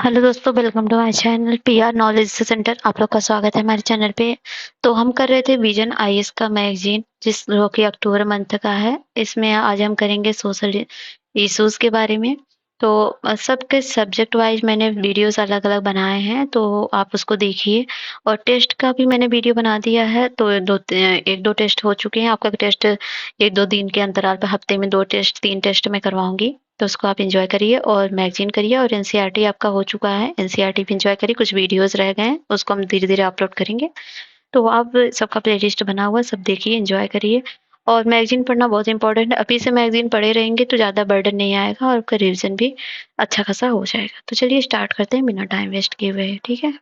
Hello दोस्तों, welcome to my channel PR knowledge centre. आप लोग का स्वागत है हमारे चैनल पे। तो हम कर रहे थे विजन आईएएस का मैगजीन, जो कि अक्टूबर मंथ का है। इसमें आज हम करेंगे सोशल इश्यूज के बारे में। तो सबके सब्जेक्ट वाइज मैंने वीडियोस अलग अलग बनाए हैं, तो आप उसको देखिए। और टेस्ट का भी मैंने वीडियो बना दिया है, तो एक दो टेस्ट हो चुके हैं। आपका टेस्ट एक दो दिन के अंतराल पर, हफ्ते में 2 टेस्ट 3 टेस्ट में करवाऊंगी। तो उसको आप एंजॉय करिए और मैगजीन करिए। और एनसीईआरटी आपका हो चुका है, एनसीईआरटी भी एंजॉय करिए। कुछ वीडियोस रह गए हैं, उसको हम धीरे धीरे अपलोड करेंगे। तो आप सबका प्लेलिस्ट बना हुआ, सब देखिए, एंजॉय करिए। और मैगजीन पढ़ना बहुत इंपॉर्टेंट है। अभी से मैगजीन पढ़े रहेंगे तो ज़्यादा बर्डन नहीं आएगा और आपका रिविजन भी अच्छा खासा हो जाएगा। तो चलिए स्टार्ट करते हैं बिना टाइम वेस्ट किए हुए, ठीक है।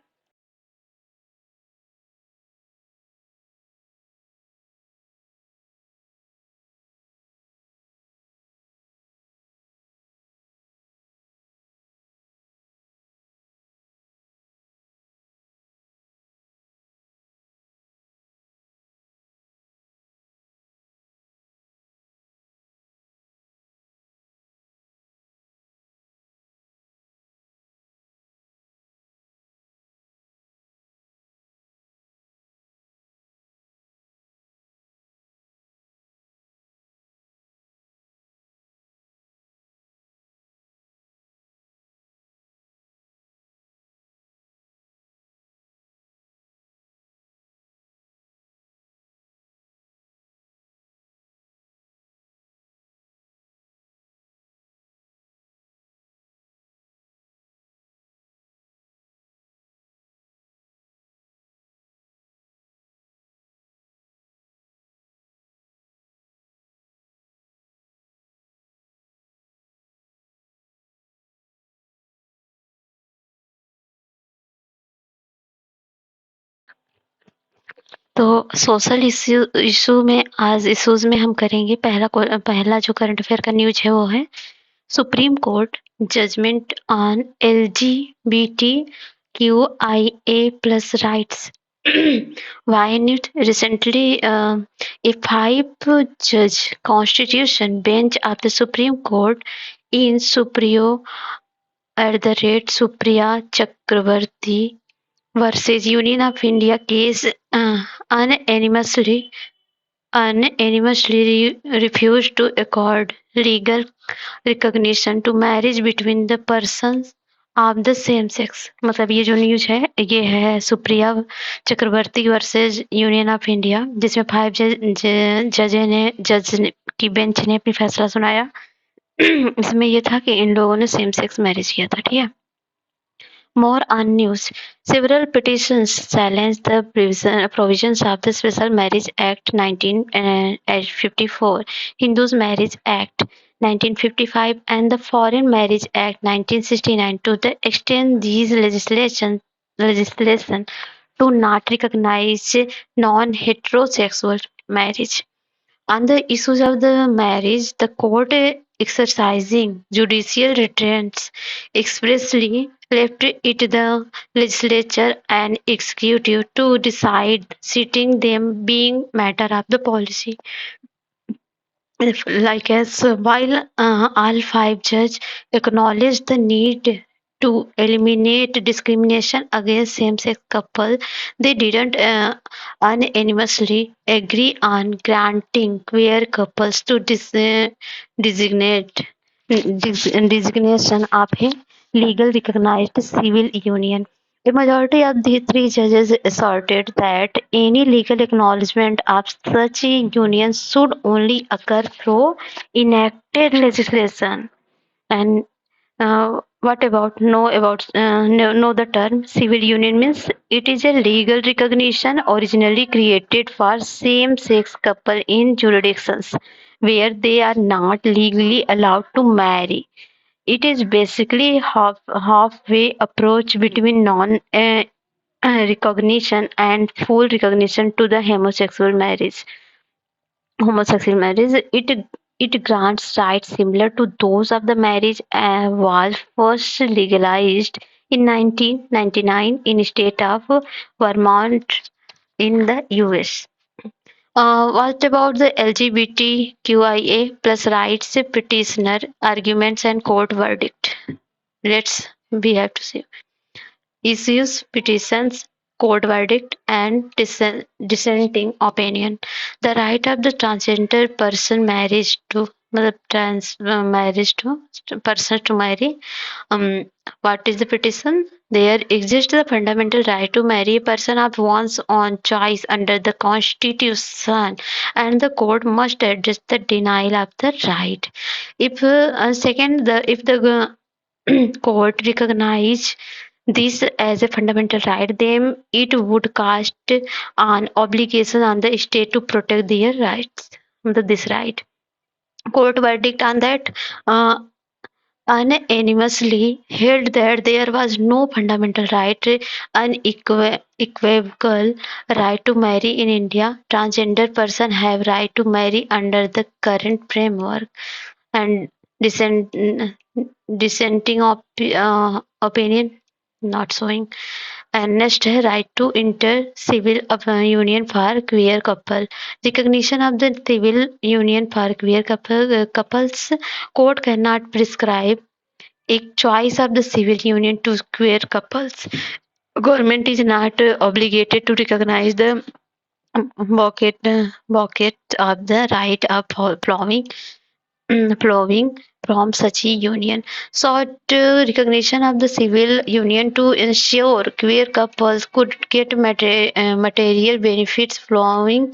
तो सोशल इशू में आज इश्यूज में हम करेंगे। पहला जो करंट अफेयर का न्यूज है वो है Supreme Court judgement on LGBTQIA plus rights. Wynett recently, a five-judge constitution bench of the Supreme Court in Supriya Chakravarti versus Union of India case unanimously refused to accord legal recognition to marriage between the persons of the same sex. मतलब ये जो news है ये है सुप्रिया चक्रवर्ती versus union of India, जिसमें 5 जज की bench ने अपनी फैसला सुनाया। इसमें ये था कि इन लोगों ने सेम सेक्स मैरिज किया था, ठीक है। More on news. Several petitions challenge the provisions of the Special Marriage Act 1954, Hindus Marriage Act 1955, and the Foreign Marriage Act 1969 to the extent these legislation to not recognize non-heterosexual marriage. On the issues of the marriage, the court exercising judicial restraints expressly left it the legislature and executive to decide, citing them being matter of the policy. While all 5 judges acknowledged the need to eliminate discrimination against same-sex couples, they didn't unanimously agree on granting queer couples to designation of a legal recognized civil union. A majority of the 3 judges asserted that any legal acknowledgement of such a union should only occur through enacted legislation. And what about know the term civil union means? It is a legal recognition originally created for same-sex couple in jurisdictions where they are not legally allowed to marry. It is basically halfway approach between non recognition and full recognition to the homosexual marriage. It grants rights similar to those of the marriage was first legalized in 1999 in state of Vermont in the US. What about the LGBTQIA plus rights petitioner arguments and court verdict? Let's we have to see issues, petitions, court verdict, and dissenting opinion. The right of the transgender person marriage to trans marriage to person to marry. um, what is the petition? There exists the fundamental right to marry a person of one's own choice under the Constitution, and the court must address the denial of the right. If second, the if the court recognize this as a fundamental right, then it would cast an obligation on the state to protect their rights. This right. Court verdict on that. Uh, Unanimously held that there was no fundamental right, unequivocal right to marry in India. Transgender persons have right to marry under the current framework, and dissent, dissenting opinion not showing. And next, right to enter civil union for queer couple. Recognition of the civil union for queer couples. Court cannot prescribe a choice of the civil union to queer couples. Government is not obligated to recognize the bucket of the right of flowing from such a union. Sought recognition of the civil union to ensure queer couples could get material benefits flowing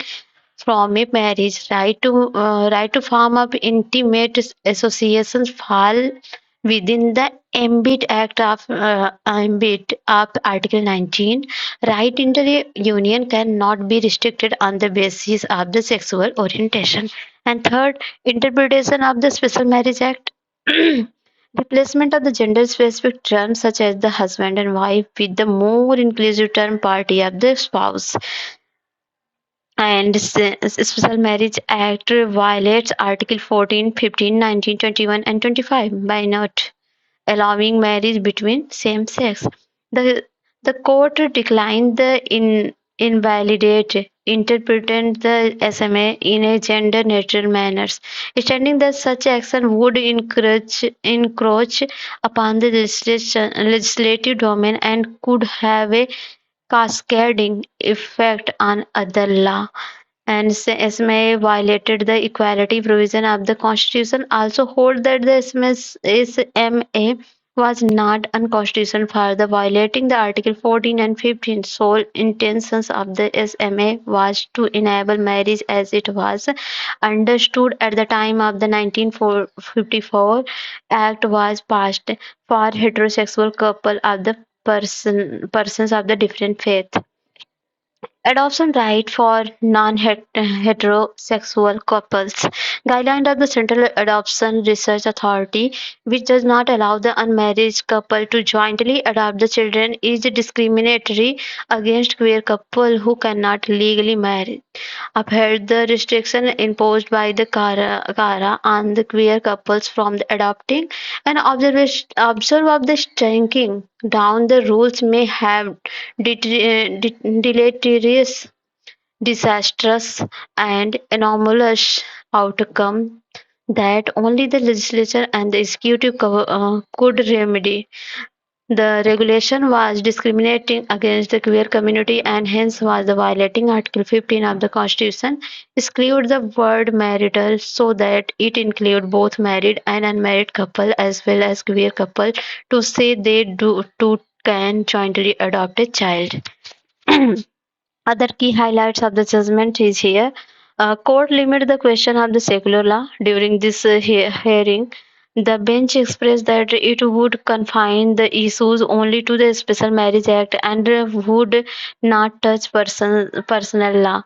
from a marriage. Right to form of intimate associations fall within the ambit of Article 19. Right into the union cannot be restricted on the basis of the sexual orientation. And third, interpretation of the Special Marriage Act. Replacement of the gender specific terms such as the husband and wife with the more inclusive term party of the spouse. And Special Marriage Act violates Article 14, 15, 19, 21, and 25 by not allowing marriage between same sex. The the court declined the invalidate interpreted the SMA in a gender neutral manner, stating that such action would encroach upon the legislative domain and could have a cascading effect on other law. And SMA violated the equality provision of the Constitution. Also hold that the SMA was not unconstitutional for the violating the Article 14 and 15. Sole intentions of the SMA was to enable marriage as it was understood at the time of the 1954 Act was passed for heterosexual couple of the persons of the different faith. Adoption right for non-heterosexual couples. Guideline of the Central Adoption Research Authority, which does not allow the unmarried couple to jointly adopt the children, is discriminatory against queer couple who cannot legally marry. Upheld the restriction imposed by the CARA on the queer couples from the adopting. And observe of the striking down the rules may have deleterious, disastrous, and anomalous outcome that only the legislature and the executive could remedy. The regulation was discriminating against the queer community and hence was violating Article 15 of the Constitution. Exclude the word marital so that it include both married and unmarried couple as well as queer couple to say they do too can jointly adopt a child. Other key highlights of the judgment is here. Court limited the question of the secular law during this hearing. The bench expressed that it would confine the issues only to the Special Marriage Act and would not touch personal law.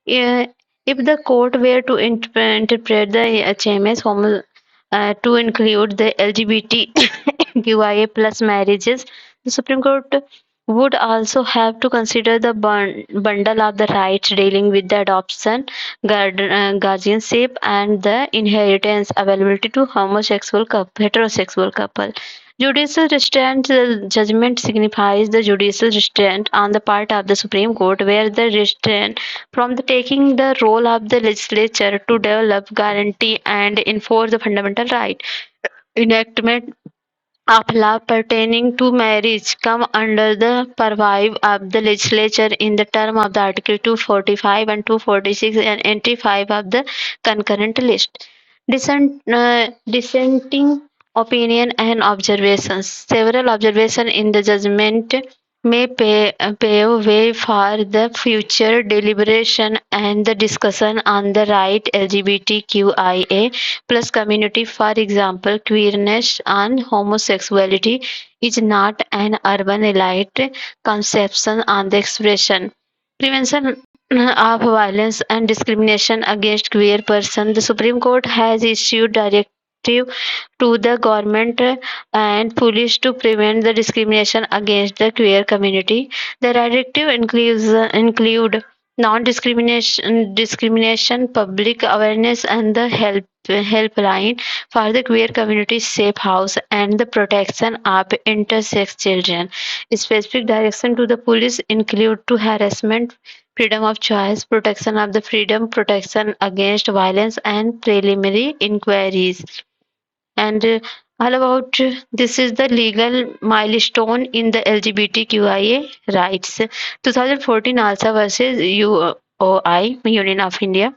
Uh, If the court were to interpret the HMS to include the LGBTQIA plus marriages, the Supreme Court would also have to consider the bundle of the rights dealing with the adoption, guardianship, and the inheritance availability to heterosexual couple. Judicial restraint. The judgment signifies the judicial restraint on the part of the Supreme Court, where the restraint from the taking the role of the legislature to develop, guarantee, and enforce the fundamental right. Enactment of law pertaining to marriage come under the purview of the legislature in the term of the Article 245 and 246 and entry 5 of the concurrent list. Dissenting opinion and observations. Several observations in the judgment may pave way for the future deliberation and the discussion on the right LGBTQIA plus community. For example, queerness and homosexuality is not an urban elite conception on the expression. Prevention of violence and discrimination against queer persons. The Supreme Court has issued directive to the government and police to prevent the discrimination against the queer community. The directive include non-discrimination, public awareness, and the helpline for the queer community, safe house, and the protection of intersex children. Specific direction to the police include to harassment, freedom of choice, protection of the freedom, protection against violence, and preliminary inquiries. And all about this is the legal milestone in the LGBTQIA rights. 2014 also versus UOI, Union of India.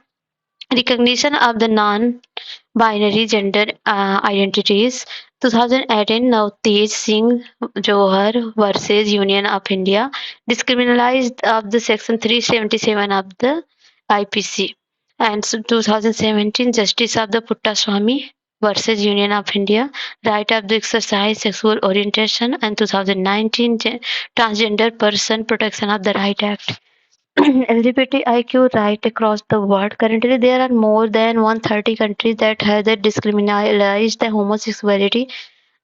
Recognition of the non-binary gender identities. 2018 Navteej Singh Johar versus Union of India. Discriminalized of the Section 377 of the IPC. And 2017 Justice of the Puttaswamy versus Union of India. Right of the exercise sexual orientation. And 2019 Transgender Person Protection of the Right Act. LGBTIQ right across the world. Currently, there are more than 130 countries that have decriminalized the homosexuality.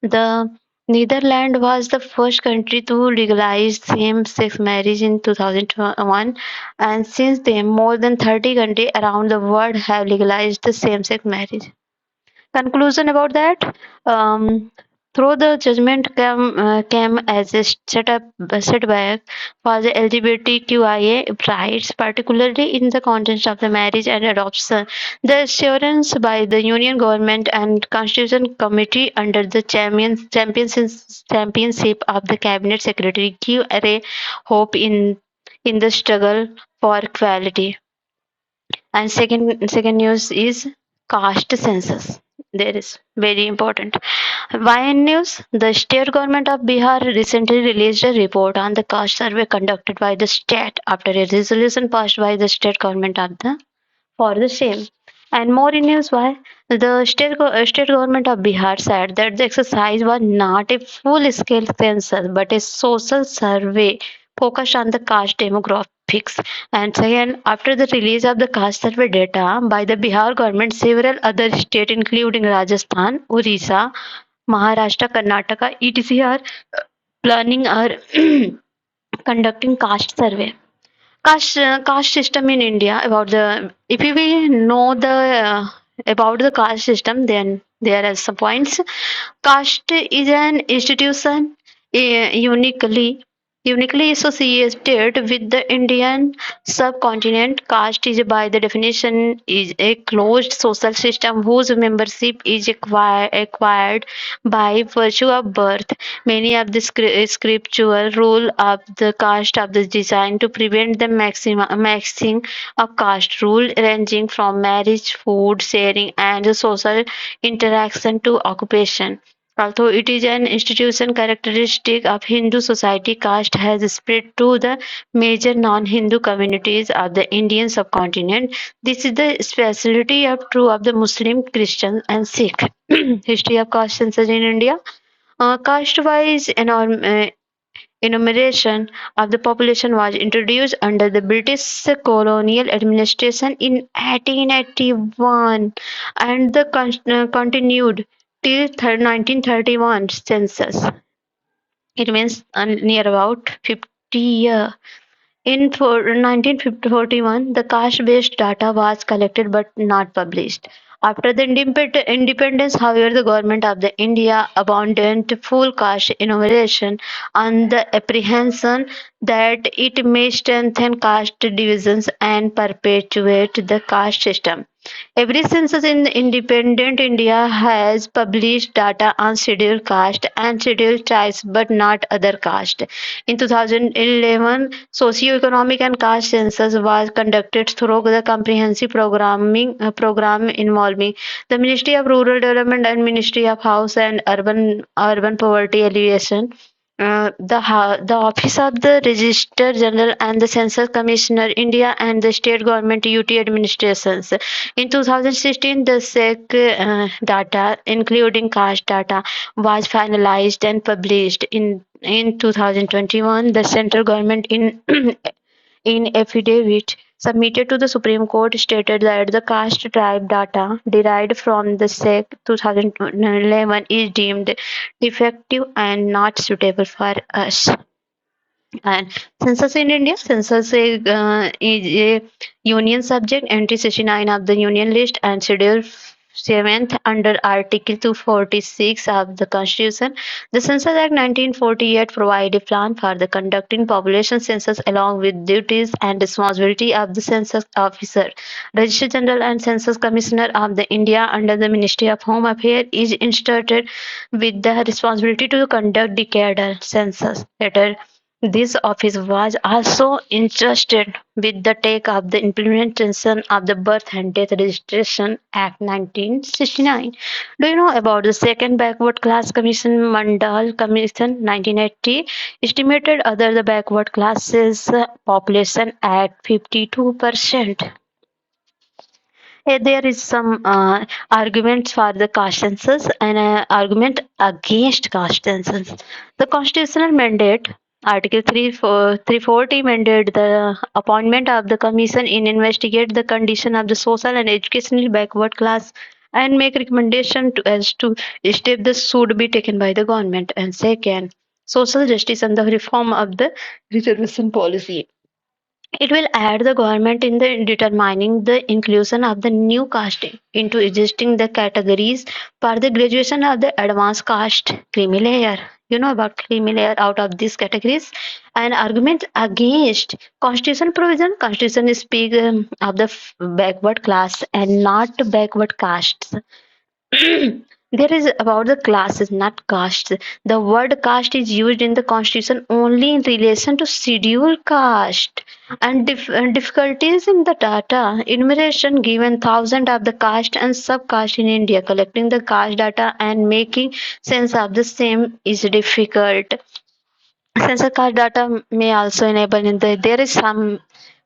The Netherlands was the first country to legalize same-sex marriage in 2001, and since then, more than 30 countries around the world have legalized the same-sex marriage. Conclusion about that, through the judgment came as a setback for the LGBTQIA rights, particularly in the context of the marriage and adoption. The assurance by the Union government and Constitution Committee under the championship of the Cabinet Secretary give a hope in the struggle for equality. And second news is caste census. There is very important. YN News, the state government of Bihar recently released a report on the caste survey conducted by the state after a resolution passed by the state government of the for the same. And more in news why the state government of Bihar said that the exercise was not a full-scale census but a social survey focused on the caste demographics. And second, after the release of the caste survey data by the Bihar government, several other states including Rajasthan, Orissa, Maharashtra, Karnataka, etc. are planning or conducting caste survey. Caste system in India. About the if we know the about the caste system, then there are some points. Caste is an institution uniquely associated with the Indian subcontinent. Caste is by the definition is a closed social system whose membership is acquired by virtue of birth. Many of the scriptural rule of the caste of the design to prevent the maxing of caste rule ranging from marriage, food sharing and social interaction to occupation. Although it is an institution characteristic of Hindu society, caste has spread to the major non-Hindu communities of the Indian subcontinent. This is the specialty of true of the Muslim, Christian, and Sikh. History of caste census in India. Caste-wise enumeration of the population was introduced under the British colonial administration in 1881 and the continued till 1931 census. It means near about 50 years. In 1941, the caste-based data was collected but not published. After the independence, however, the government of the India abandoned full caste enumeration on the apprehension that it may strengthen caste divisions and perpetuate the caste system. Every census in independent India has published data on scheduled caste and scheduled tribes but not other caste. In 2011, socio-economic and caste census was conducted through the comprehensive program involving the Ministry of Rural Development and Ministry of House and Urban Poverty Alleviation. The Office of the Registrar General and the Census Commissioner, India, and the state government UT administrations. In 2016, the SEC data, including caste data, was finalized and published. In 2021, the central government in affidavit submitted to the Supreme Court stated that the caste tribe data derived from the SEC 2011 is deemed defective and not suitable for us. And census in India, is a union subject, entry 69 of the union list and schedule 7th under Article 246 of the Constitution. The Census Act 1948 provided a plan for the conducting population census along with duties and responsibility of the census officer. Registrar General and Census Commissioner of the India under the Ministry of Home Affairs is instructed with the responsibility to conduct decadal census. Later, this office was also entrusted with the take of the implementation of the Birth and Death Registration Act 1969. Do you know about the second backward class commission, Mandal Commission 1980, estimated other the backward classes population at 52%. There is some arguments for the caste census and argument against caste census. The constitutional mandate, Article 340 mandate the appointment of the commission in investigate the condition of the social and educationally backward class and make recommendation as to step that should be taken by the government. And second, social justice and the reform of the reservation policy. It will aid the government in the determining the inclusion of the new caste into existing the categories for the graduation of the advanced caste creamy layer. You know about creamy layer out of these categories. An argument against constitution provision. Constitution speak of the backward class and not backward castes. There is about the classes, not castes. The word caste is used in the constitution only in relation to scheduled caste and difficulties in the data enumeration given thousands of the caste and subcaste in India. Collecting the caste data and making sense of the same is difficult. Sensor card data may also enable in there is some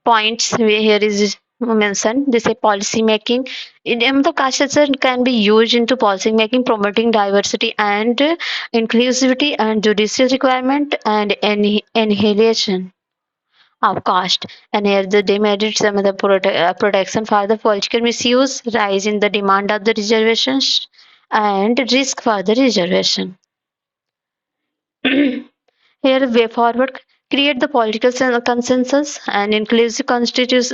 points where here is mentioned. They say policy making. The caste sensor can be used into policy making, promoting diversity and inclusivity and judicial requirement and annihilation of caste. And here the demerits some of the protection for the political misuse, rise in the demand of the reservations and risk for the reservation. Here, way forward, create the political consensus and inclusive consultations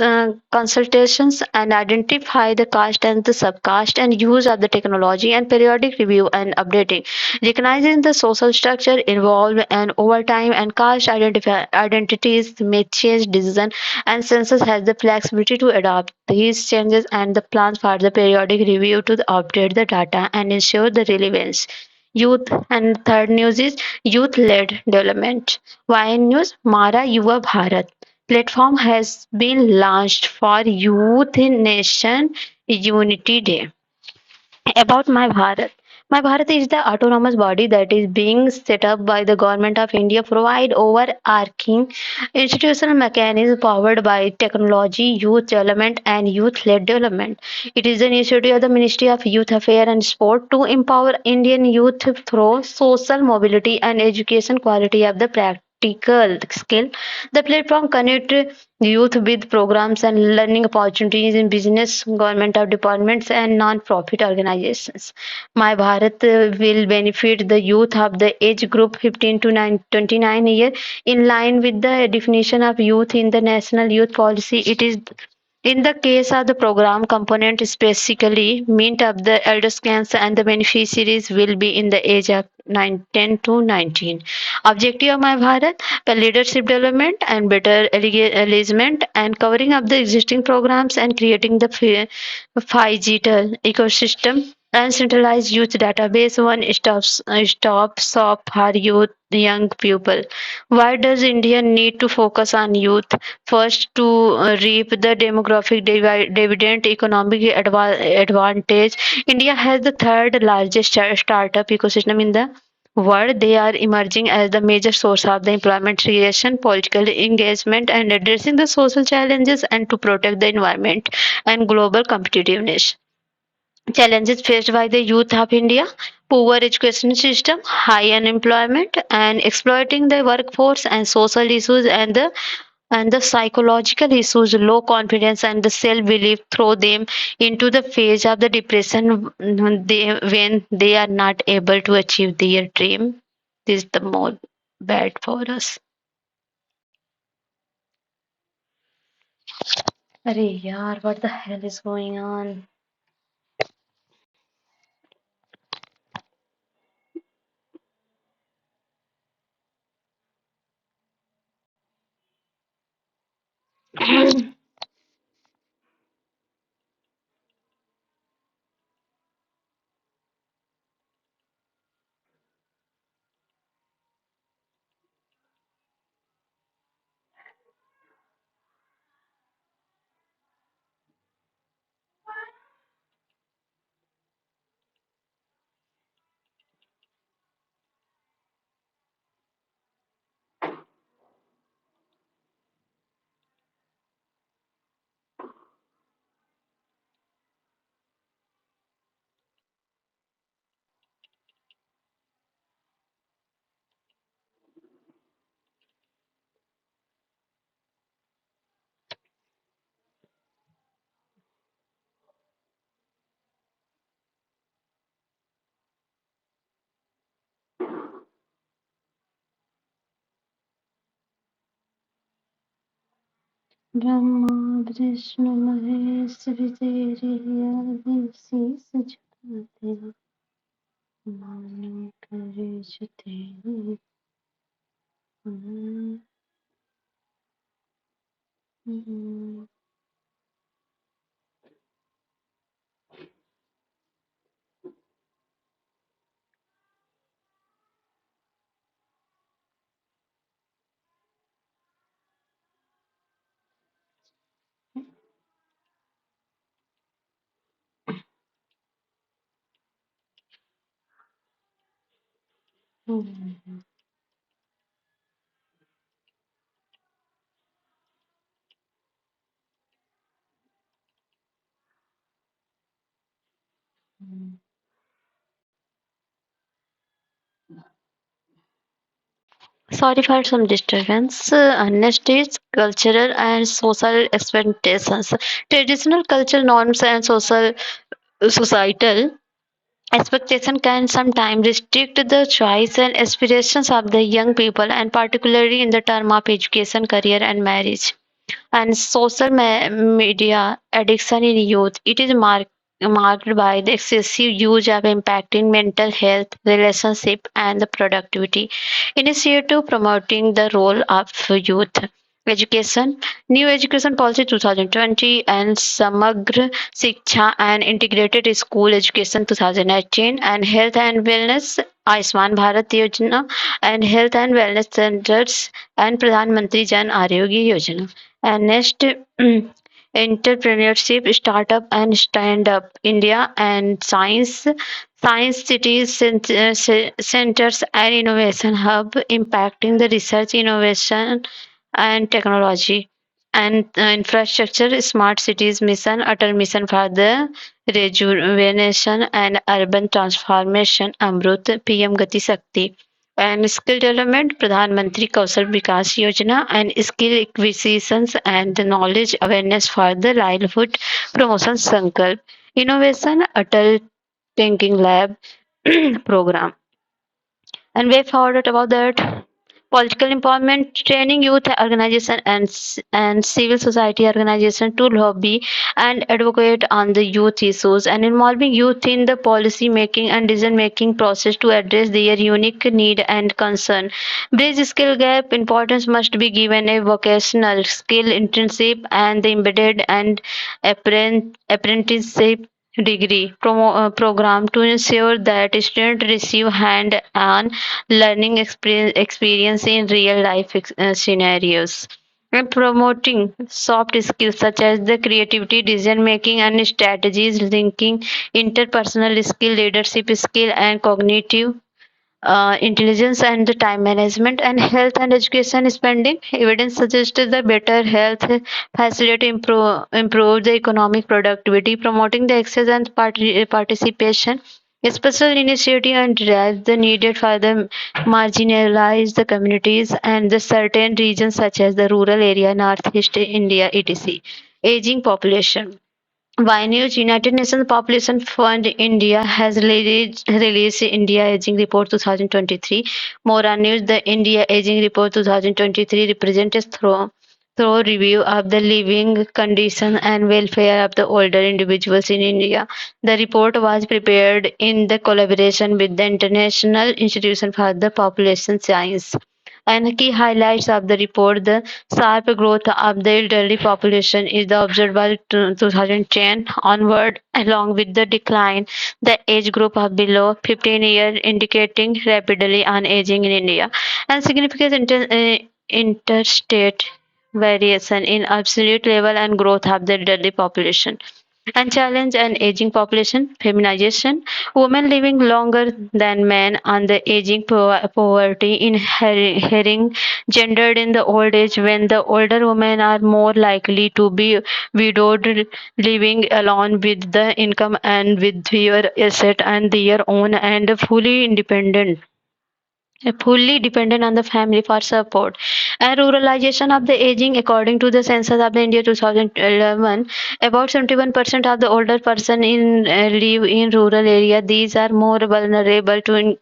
and identify the caste and the subcaste and use of the technology and periodic review and updating. Recognizing the social structure involved and over time and caste identities may change decision and census has the flexibility to adopt these changes and the plans for the periodic review to update the data and ensure the relevance. Youth and third news is youth-led development. YN News Mara Yuva Bharat platform has been launched for Youth in Nation Unity Day. About My Bharat. My Bharat is the autonomous body that is being set up by the government of India provide overarching institutional mechanism powered by technology, youth development and youth-led development. It is the initiative of the Ministry of Youth Affairs and Sport to empower Indian youth through social mobility and education quality of the practical skill. The platform connects youth with programs and learning opportunities in business, government departments, and non-profit organizations. My Bharat will benefit the youth of the age group 15 to 29 years in line with the definition of youth in the National Youth Policy. It is In the case of the program component specifically, meant of the elder scans and the beneficiaries will be in the age of 10 to 19. Objective of My Bharat, the leadership development and better engagement and covering up the existing programs and creating the digital ecosystem and centralized youth database stop shop for youth young people. Why does India need to focus on youth? First, to reap the demographic dividend economic advantage. India has the third largest startup ecosystem in the world. They are emerging as the major source of the employment creation, political engagement, and addressing the social challenges and to protect the environment and global competitiveness. Challenges faced by the youth of India: poor education system, high unemployment, and exploiting the workforce and social issues and the psychological issues, low confidence and the self-belief throw them into the phase of the depression when they are not able to achieve their dream. This is the more bad for us. अरे यार, what the hell is going on? Brahma Vishnu Mahesh भी तेरी याद शीस झुकाते हैं, मानो करे जो तेरी हम्म, हम्म, हम्म, हम्म. Sorry for some disturbance. Next is cultural and social expectations. Traditional cultural norms and societal expectation can sometimes restrict the choice and aspirations of the young people, and particularly in the term of education, career, and marriage. And social media addiction in youth. It is marked by the excessive use of impacting mental health, relationship, and the productivity. Initiative promoting the role of youth. Education, new education policy 2020 and Samagra Shiksha and integrated school education 2018 and health and wellness Ayushman Bharat Yojana and health and wellness centers and Pradhan Mantri Jan Arogya Yojana. And next, entrepreneurship, startup and stand up India and science cities, centers and innovation hub impacting the research, innovation and technology and infrastructure, smart cities mission, Atal mission for the rejuvenation and urban transformation, Amrut, PM Gati Shakti and skill development, Pradhan Mantri Kausal Vikas Yojana and skill acquisitions and knowledge awareness for the livelihood promotion Sankalp. Innovation, Atal Thinking Lab program. And way forward about that. Political empowerment, training youth organization and civil society organization to lobby and advocate on the youth issues, and involving youth in the policy making and decision making process to address their unique need and concern. Bridge skill gap, importance must be given a vocational skill internship and the embedded and apprenticeship degree program to ensure that students receive hand-on learning experience in real life scenarios, and promoting soft skills such as the creativity, decision making, and strategies, linking interpersonal skill, leadership skill, and cognitive intelligence and the time management. And health and education spending, evidence suggests that better health facility improve the economic productivity, promoting the access and participation. A special initiative and drive the needed for the marginalized communities and the certain regions such as the rural area, northeast India, etc. Aging population. YNews United Nations Population Fund India has released India Aging Report 2023. More on news, the India Aging Report 2023 represents through review of the living condition and welfare of the older individuals in India. The report was prepared in the collaboration with the International Institution for the Population Science. And key highlights of the report, the sharp growth of the elderly population is observed by 2010 onward, along with the decline the age group of below 15 years, indicating rapidly on aging in India, and significant interstate variation in absolute level and growth of the elderly population. And challenge and aging population feminization, women living longer than men, and the aging poverty inhering gendered in the old age, when the older women are more likely to be widowed, living alone with the income and with fewer asset and their own, and fully dependent on the family for support. And ruralization of the aging, according to the census of the India 2011, about 71% of the older person in live in rural area. These are more vulnerable to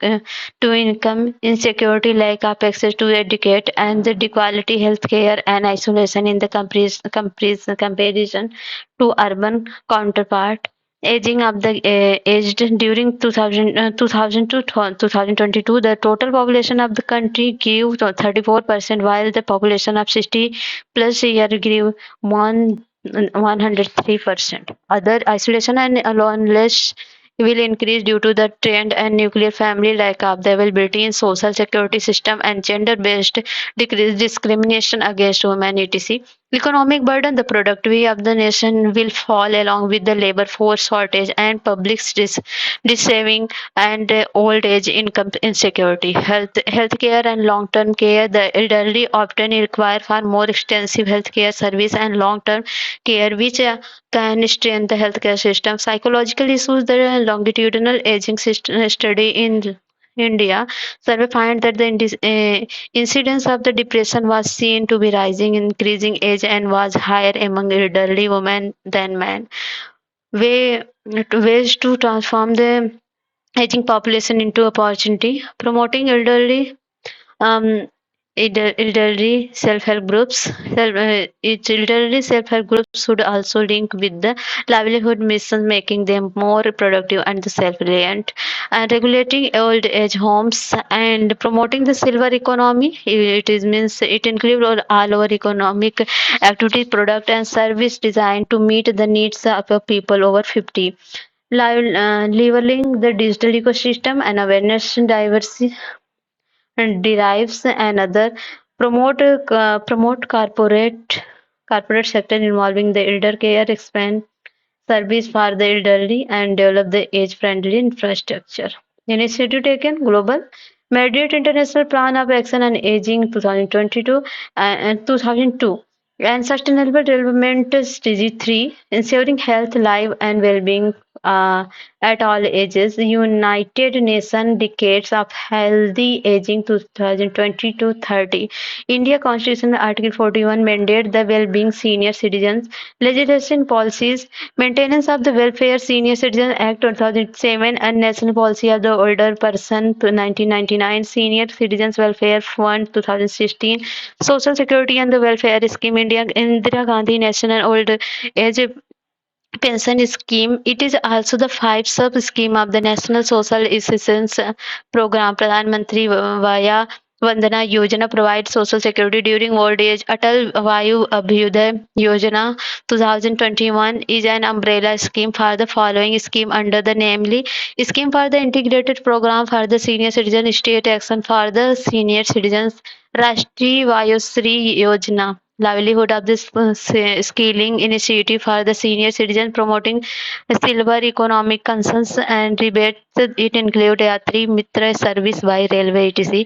income insecurity, lack of access to educate, and the quality health care and isolation in the comparison to urban counterpart. Aging of the aged during 2000 to 2022, the total population of the country grew to 34%, while the population of 60 plus year grew 103%. Other isolation and loneliness will increase due to the trend and nuclear family, lack of the availability in social security system, and gender-based discrimination against women, etc. Economic burden, the productivity of the nation will fall along with the labor force shortage and public dissaving and old age income insecurity. Healthcare and long-term care, the elderly often require far more extensive healthcare service and long-term care, which can strain the healthcare system. Psychological issues, the longitudinal aging study in India survey find that the incidence of the depression was seen to be rising, increasing age, and was higher among elderly women than men. Way, ways to transform the aging population into opportunity, promoting um, elderly self-help groups. Elderly self-help groups should also link with the livelihood mission, making them more productive and self-reliant. And regulating old age homes and promoting the silver economy. It is means it includes all our economic activity, product, and service designed to meet the needs of people over 50. Leveling the digital ecosystem and awareness diversity and derives another, promote corporate sector involving the elder care, expand service for the elderly, and develop the age friendly infrastructure. Initiative taken global Madrid International Plan of Action on Aging 2022 and 2002. And Sustainable Development Strategy 3, ensuring health, life, and well-being uh, at all ages. The United Nations Decades of Healthy Aging 2020 to 30. India Constitution Article 41 mandate the well-being senior citizens. Legislation policies, maintenance of the Welfare Senior Citizen Act 2007 and National Policy of the Older Person 1999, Senior Citizens Welfare Fund 2016, Social Security and the Welfare Scheme India Indira Gandhi National Old Age Pension Scheme. It is also the five sub scheme of the National Social Assistance Program. Pradhan Mantri Vaya Vandana Yojana provides social security during old age. Atal Vayu Abhyuday Yojana 2021 is an umbrella scheme for the following scheme under the namely Scheme for the Integrated Program for the Senior Citizen, State Action for the Senior Citizens, Rashtriya Vayusri Yojana, livelihood of this skilling initiative for the senior citizen, promoting silver economic concerns and rebates. It include Yatri Mitra service by railway etc.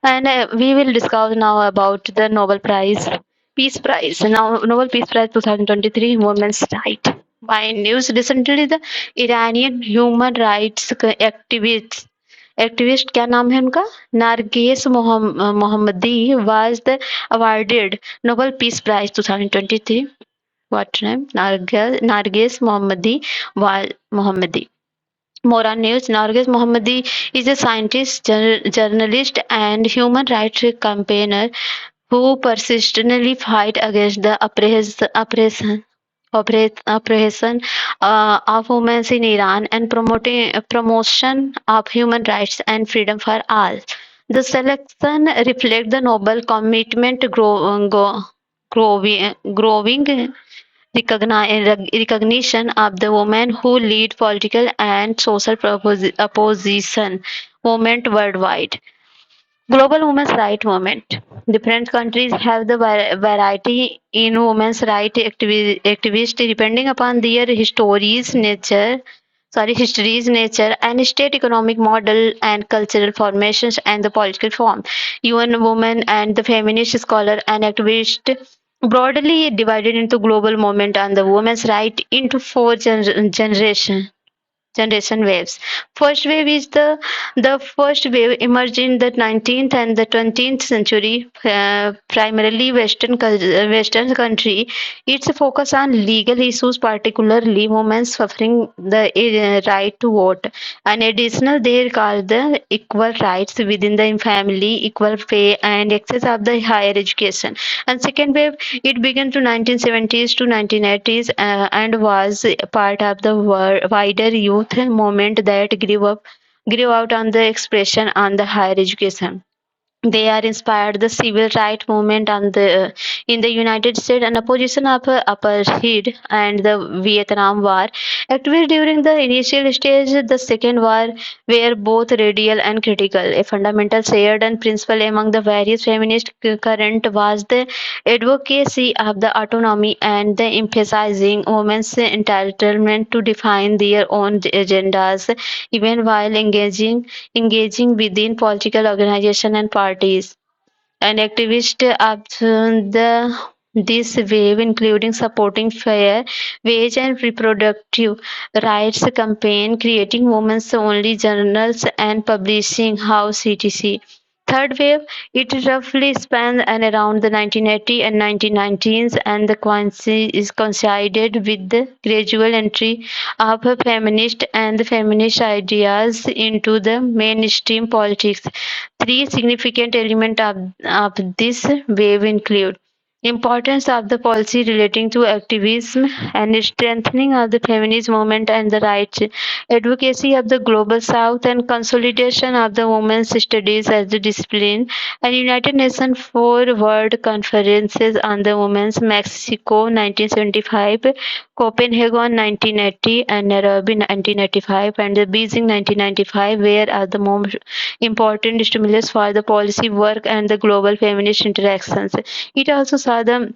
And we will discuss now about the Nobel Prize, Peace Prize. Now, Nobel Peace Prize 2023, Women's Right. By news recently, the Iranian human rights activist क्या नाम है उनका नारगेस मोहम्मदी was the awarded Nobel Peace Prize 2023. What name? Narges Mohammadi. More on news. Narges Mohammadi is a scientist, journalist, and human rights campaigner who persistently fight against the oppression of women in Iran and promotion of human rights and freedom for all. The selection reflects the noble commitment growing recognition of the women who lead political and social opposition movement worldwide. Global women's rights movement. Different countries have the variety in women's rights activists depending upon their histories, nature, and state economic model and cultural formations and the political form. UN Women and the feminist scholar and activist broadly divided into global movement and the women's right into four generation waves. First wave is the first wave emerged in the 19th and the 20th century, primarily Western country. Its focus on legal issues, particularly women suffering the right to vote. And additional, they call the equal rights within the family, equal pay, and access of the higher education. And second wave, it began to 1970s to 1980s and was part of the wider youth movement that grew out on the expression on the higher education. They are inspired the civil rights movement in the United States and opposition of apartheid and the Vietnam War. Activists during the initial stage, the Second War, were both radical and critical. A fundamental shared and principle among the various feminist current was the advocacy of the autonomy and the emphasizing women's entitlement to define their own agendas, even while engaging within political organizations and parties. And activists of this wave, including supporting fair wage and reproductive rights campaign, creating women's only journals and publishing house etc. Third wave, it roughly spans and around the 1980 and 1990s and the coincided with the gradual entry of feminist and feminist ideas into the mainstream politics. Three significant elements of this wave include importance of the policy relating to activism and strengthening of the feminist movement and the rights, advocacy of the global south and consolidation of the women's studies as a discipline, and United Nations four world conferences on the women's Mexico 1975, Copenhagen 1980 and Nairobi 1985 and the Beijing 1995 were are the most important stimulus for the policy work and the global feminist interactions. It also saw the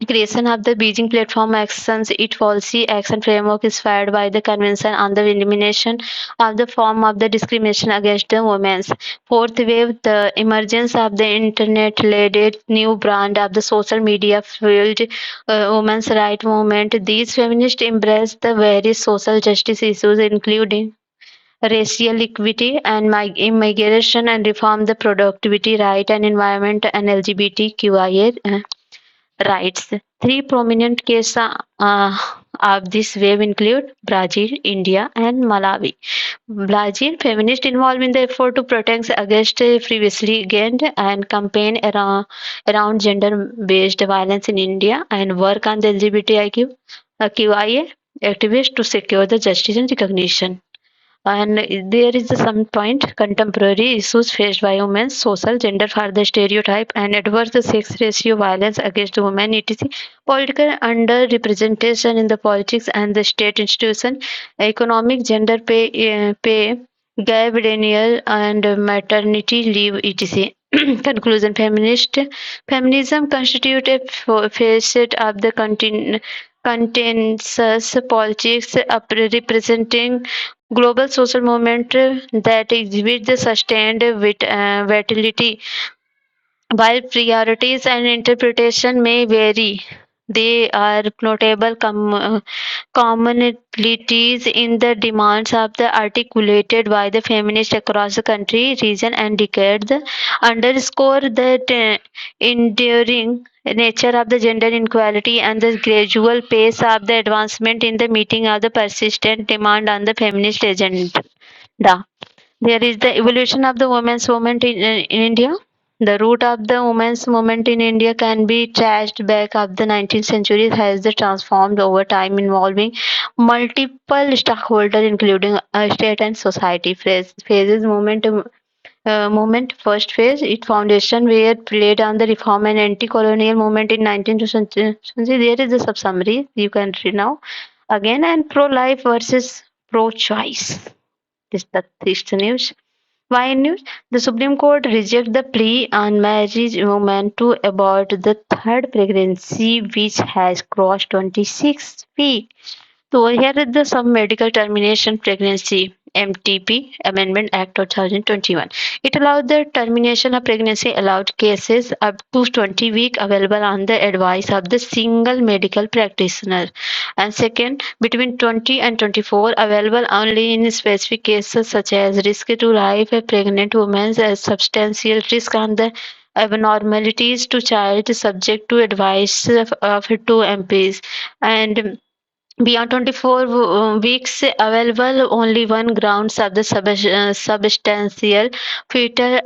Creation of the Beijing Platform Actions, its policy action framework is fired by the Convention on the Elimination of the Form of the Discrimination Against the Women. Fourth wave, the emergence of the Internet led a new brand of the social media fueled women's rights movement. These feminists embraced the various social justice issues, including racial equity and immigration, and reform the productivity right and environment and LGBTQIA rights. Three prominent cases of this wave include Brazil, India, and Malawi. Brazil feminists involved in the effort to protect against previously gained and campaign around gender-based violence in India and work on the LGBTIQ QIA activists to secure the justice and recognition. And there is some point contemporary issues faced by women, social, gender for the stereotype, and adverse sex ratio, violence against women, etc. Political underrepresentation in the politics and the state institution, economic gender pay gap, denial, and maternity leave, etc. Conclusion: feminism constitutes a facet of the contentious politics representing global social movement that exhibit the sustained vitality. While priorities and interpretation may vary, there are notable commonalities in the demands of the articulated by the feminists across the country, region, and decades, underscore that enduring nature of the gender inequality and the gradual pace of the advancement in the meeting of the persistent demand on the feminist agenda. There is the evolution of the women's movement in India. The root of the women's movement in India can be traced back of the 19th century has transformed over time, involving multiple stakeholders, including state and society. Phases movement first phase, its foundation were laid on the reform and anti-colonial movement in 19th century. There is a sub summary you can read now. Again, and pro-life versus pro-choice. This is the triste news. Why news? The Supreme Court rejected the plea on marriage women to abort the third pregnancy, which has crossed 26 weeks. So here is the some medical termination pregnancy MTP Amendment Act 2021. It allowed the termination of pregnancy allowed cases up to 20 weeks available on the advice of the single medical practitioner. And second, between 20 and 24 available only in specific cases such as risk to life, a pregnant woman has substantial risk on the abnormalities to child subject to advice of two MPs and beyond 24 weeks available only one grounds of the substantial fetal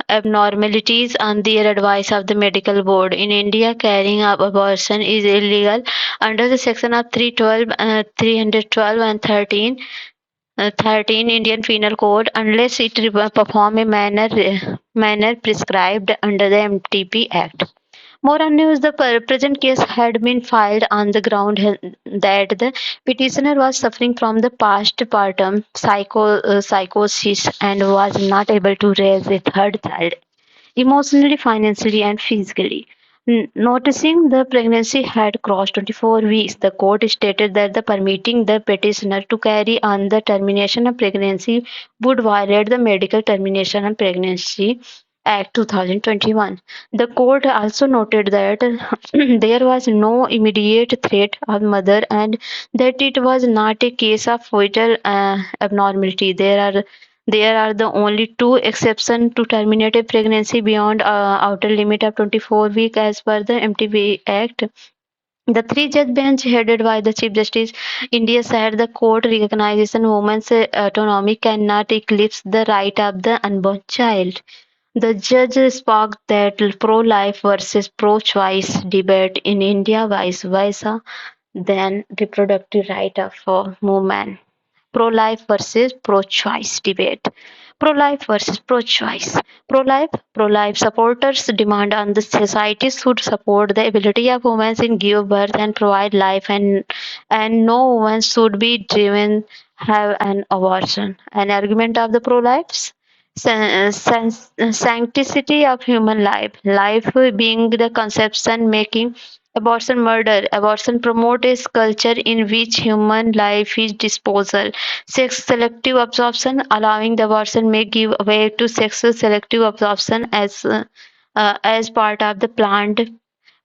abnormalities on their advice of the medical board. In India, carrying out abortion is illegal under the section of 312 and 13 Indian Penal Code unless it perform a manner prescribed under the MTP Act. More on news, the present case had been filed on the ground that the petitioner was suffering from the postpartum psychosis and was not able to raise a third child emotionally, financially, and physically. Noticing the pregnancy had crossed 24 weeks, the court stated that the permitting the petitioner to carry on the termination of pregnancy would violate the Medical Termination of Pregnancy Act 2021. The court also noted that there was no immediate threat of mother and that it was not a case of fetal abnormality. There are the only two exceptions to terminate a pregnancy beyond outer limit of 24 weeks as per the MTB Act. The three-judge bench headed by the Chief Justice India said the court recognizes women's autonomy cannot eclipse the right of the unborn child. The judge spoke that pro-life versus pro-choice debate in India vice versa than reproductive right of women. Pro-life versus pro-choice debate. Pro-life versus pro-choice. Pro-life supporters demand on the society should support the ability of women in give birth and provide life, and no woman should be driven have an abortion. An argument of the pro-life sanctity of human life, life being the conception making Abortion murder. Abortion promotes a culture in which human life is disposal. Sex selective absorption. Allowing the abortion may give way to sexual selective absorption as part of the planned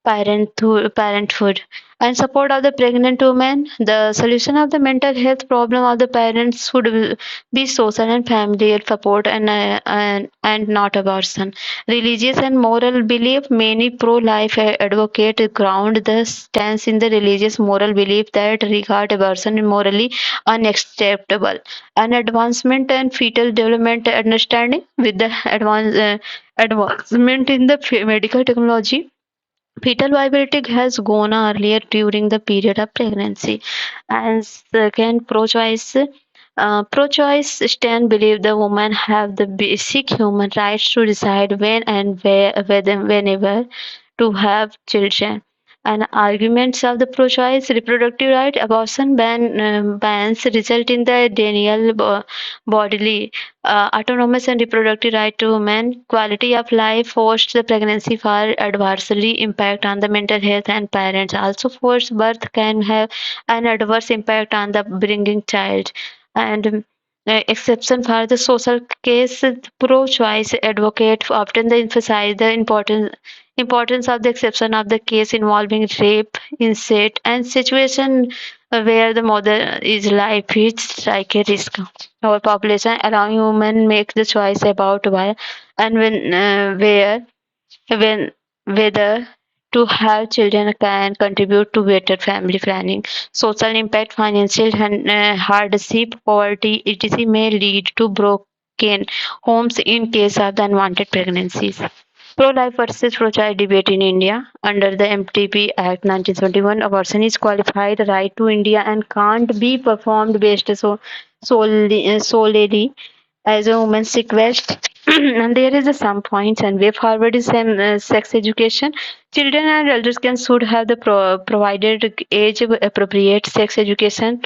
parenthood and support of the pregnant women. The solution of the mental health problem of the parents should be social and familial support and not abortion. Religious and moral belief. Many pro-life advocates ground the stance in the religious moral belief that regard abortion is morally unacceptable. An advancement and fetal development understanding. With the advancement in the medical technology, fetal viability has gone earlier during the period of pregnancy. And second, pro-choice. Pro-choice stand believe the woman have the basic human rights to decide when and whenever to have children. And arguments of the pro-choice reproductive right, abortion bans result in the denial bodily autonomous and reproductive right to women, quality of life, forced the pregnancy far adversely impact on the mental health and parents. Also, forced birth can have an adverse impact on the bringing child. And exception for the social case, pro-choice advocate often they emphasize the importance of the exception of the case involving rape, incest, and situation where the mother is life is like a risk. Our population allowing women make the choice about why and when whether to have children can contribute to better family planning. Social impact, financial hardship, poverty, etc. may lead to broken homes in case of the unwanted pregnancies. Pro-life versus pro-choice debate in India. Under the MTP Act 1971, abortion is qualified right to India and can't be performed based solely as a woman's request. And there is some points and way forward is sex education. Children and elders can should have the provided age appropriate sex education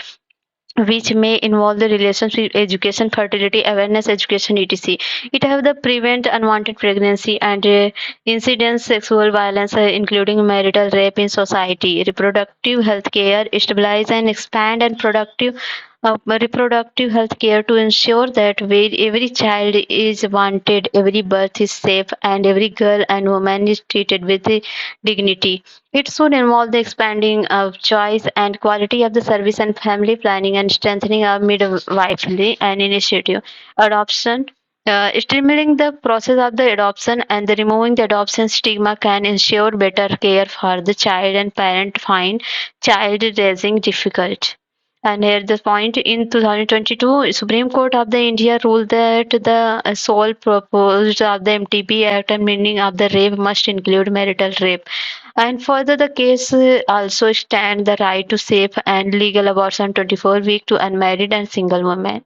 which may involve the relationship education, fertility awareness education, etc. It have the prevent unwanted pregnancy and incidence sexual violence, including marital rape in society, reproductive health care, stabilize and expand and productive reproductive health care to ensure that where every child is wanted, every birth is safe, and every girl and woman is treated with dignity. It should involve the expanding of choice and quality of the service and family planning and strengthening of midwifery and initiative. Adoption. Streamlining the process of the adoption and the removing the adoption stigma can ensure better care for the child and parent find child raising difficult. And here the point in 2022, Supreme Court of the India ruled that the sole purpose of the MTP Act and meaning of the rape must include marital rape. And further, the case also stand the right to safe and legal abortion 24 week to unmarried and single women.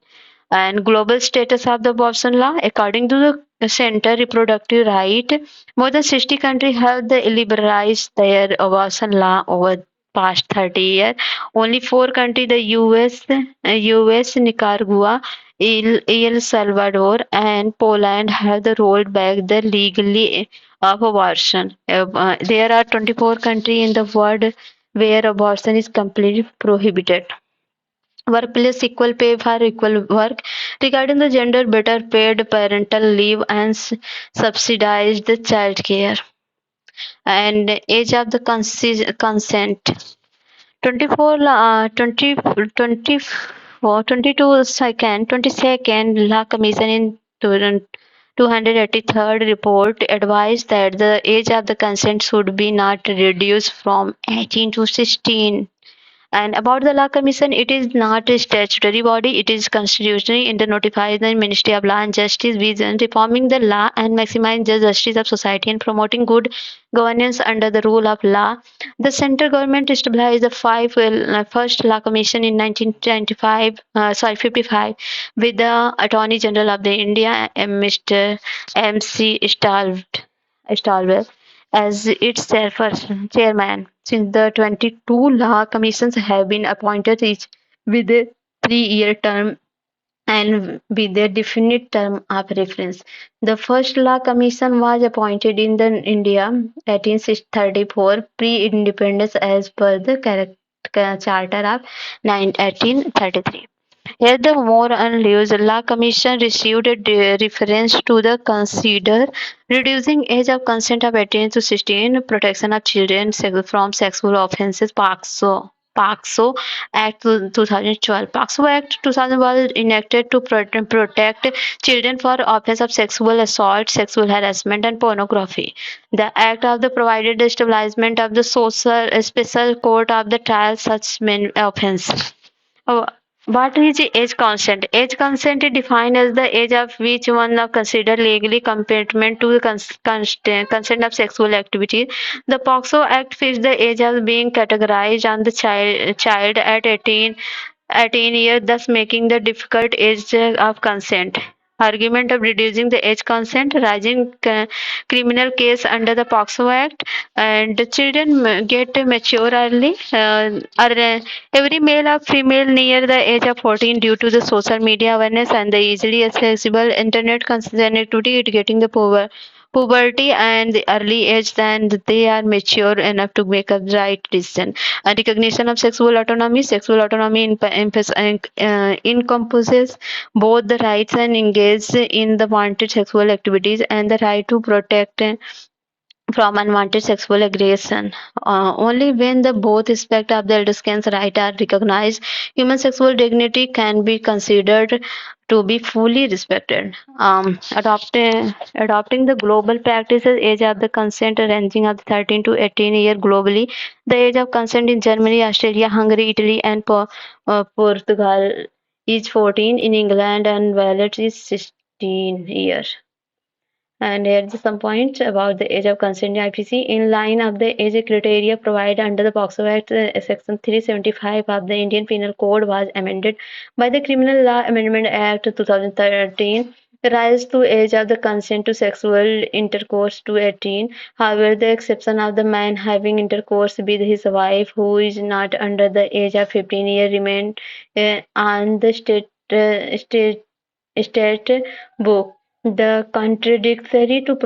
And global status of the abortion law, according to the Center Reproductive Right, more than 60 countries have the liberalized their abortion law over past 30 years. Only four countries, the US, Nicaragua, El Salvador, and Poland, have the rolled back the legally of abortion. There are 24 countries in the world where abortion is completely prohibited. Workplace equal pay for equal work. Regarding the gender, better paid parental leave and subsidized child care. And age of the consent. 24 22nd La Commission in 283rd report advised that the age of the consent should be not reduced from 18 to 16. And about the Law Commission, it is not a statutory body, it is constitutionally it notifies the Ministry of Law and Justice vision, reforming the law and maximizing the justice of society and promoting good governance under the rule of law. The central government established the first Law Commission in 55, with the Attorney General of the India, Mr. M.C. Stalwell as its chairman. Since the 22 law commissions have been appointed each with a 3-year term and with a definite term of reference. The first law commission was appointed in the India 1834 pre-independence as per the Charter of 1833. Here, the more unused law commission received a reference to the consider reducing age of consent of 18 to 16, protection of children from sexual offences, PAXO Act 2012. PAXO Act 2000 was enacted to protect children for offence of sexual assault, sexual harassment, and pornography. The Act of the provided the establishment of the social special court of the trial such offence. Oh, what is age consent? Age consent is defined as the age of which one is considered legally competent to consent of sexual activity. The POXO Act fixed the age as being categorized on the child at 18 years, thus making the difficult age of consent. Argument of reducing the age consent, rising criminal case under the POXO Act, and the children get mature early. Every male or female near the age of 14 due to the social media awareness and the easily accessible internet connectivity it getting the puberty and the early age then they are mature enough to make a right decision. And recognition of sexual autonomy encompasses both the rights and engage in the wanted sexual activities and the right to protect from unwanted sexual aggression. Only when the both aspects of the elder right are recognized, human sexual dignity can be considered to be fully respected. Adopting the global practices, age of the consent ranging of 13 to 18 years globally. The age of consent in Germany, Australia, Hungary, Italy, and Portugal is 14. In England and Wales is 16 years. And here's some points about the age of consent in IPC. In line of the age criteria provided under the POXO Act, Section 375 of the Indian Penal Code was amended by the Criminal Law Amendment Act 2013. Rise to age of the consent to sexual intercourse to 18. However, the exception of the man having intercourse with his wife who is not under the age of 15 years remained on the state book. The contradictory to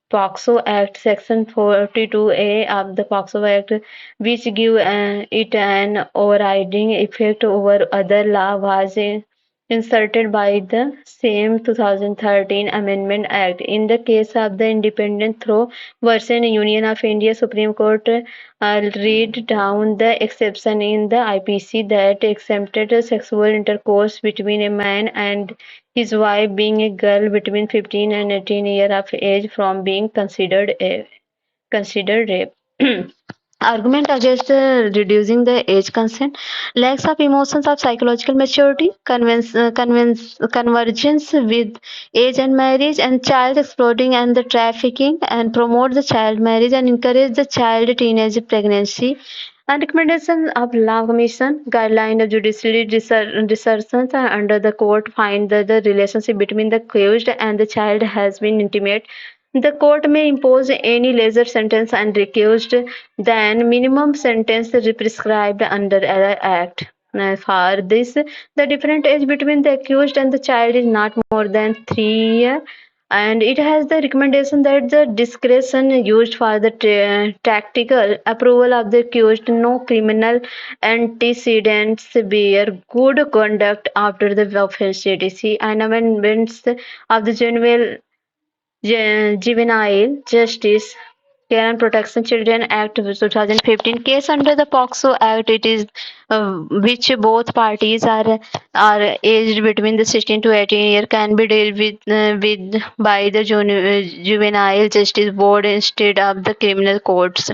POXO Act, Section 42A of the POXO Act, which give it an overriding effect over other law, was inserted by the same 2013 Amendment Act. In the case of the Independent Through version Union of India Supreme Court read down the exception in the IPC that exempted sexual intercourse between a man and his wife being a girl between 15 and 18 years of age from being considered rape. Argument against reducing the age consent, lacks of emotions of psychological maturity, convergence with age and marriage, and child exploiting and the trafficking, and promote the child marriage and encourage the child teenage pregnancy. And recommendation of Law Commission guideline of judiciary discussions under the court find that the relationship between the accused and the child has been intimate. The court may impose any lesser sentence and recused than minimum sentence prescribed under the Act. For this, the different age between the accused and the child is not more than 3 years, and it has the recommendation that the discretion used for the tactical approval of the accused, no criminal antecedents, bear good conduct after the offence, etc., and amendments of the Juvenile Justice Care and Protection Children Act 2015 case under the POXO Act. It is which both parties are aged between the 16 to 18 year can be dealt with by the Juvenile Justice Board instead of the criminal courts.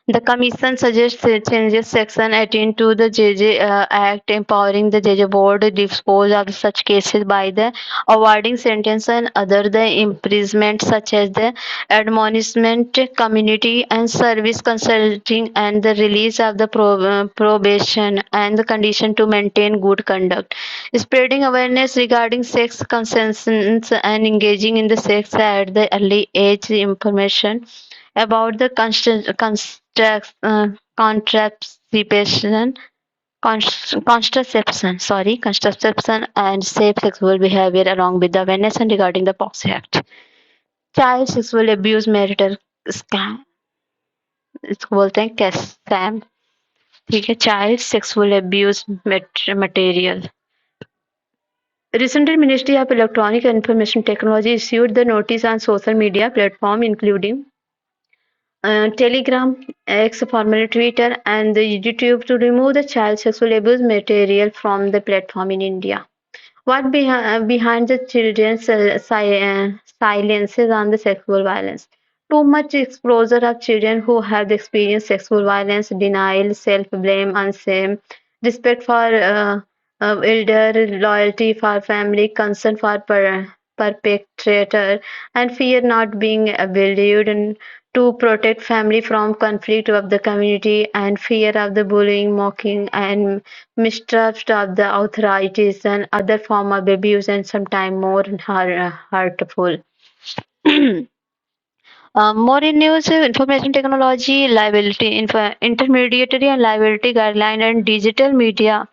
The Commission suggests changes Section 18 to the JJ Act, empowering the JJ Board to dispose of such cases by the awarding sentence and other the imprisonment, such as the admonishment, community and service consulting, and the release of the probation and the condition to maintain good conduct. Spreading awareness regarding sex consent and engaging in the sex at the early age, information about the contraception, contraception and safe sexual behavior along with the awareness and regarding the POX Act. Child sexual abuse marital scam, इसको बोलते हैं क्या scam. ठीक है. Child sexual abuse material. Recently, Ministry of Electronic and Information Technology issued the notice on social media platform including Telegram, X formerly Twitter, and the YouTube to remove the child sexual abuse material from the platform in India. What behind the children's silences on the sexual violence? Too much exposure of children who have experienced sexual violence, denial, self-blame, shame, respect for elder, loyalty for family, concern for perpetrator, and fear not being valued, and to protect family from conflict of the community, and fear of the bullying, mocking, and mistrust of the authorities and other form of abuse and sometimes more hurtful. More in news, information technology, liability, intermediary and liability guideline and digital media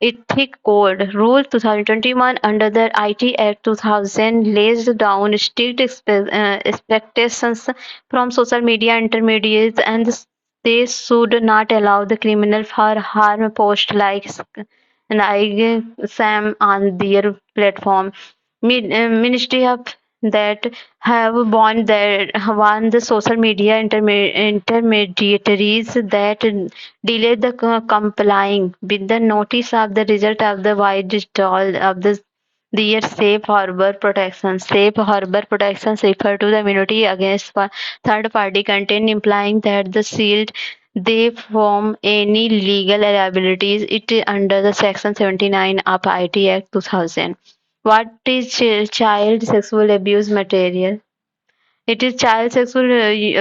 ethic code rule 2021 under the IT Act 2000 lays down strict expectations from social media intermediaries, and they should not allow the criminal for harm post like Sam on their platform. Ministry of that have warned the social media intermediaries that delay the complying with the notice of the result of the wide withdrawal of their safe harbor protection. Safe harbor protections refer to the immunity against third party content, implying that the sealed they form any legal liabilities it under the section 79 of IT Act 2000. What is child sexual abuse material? It is child sexual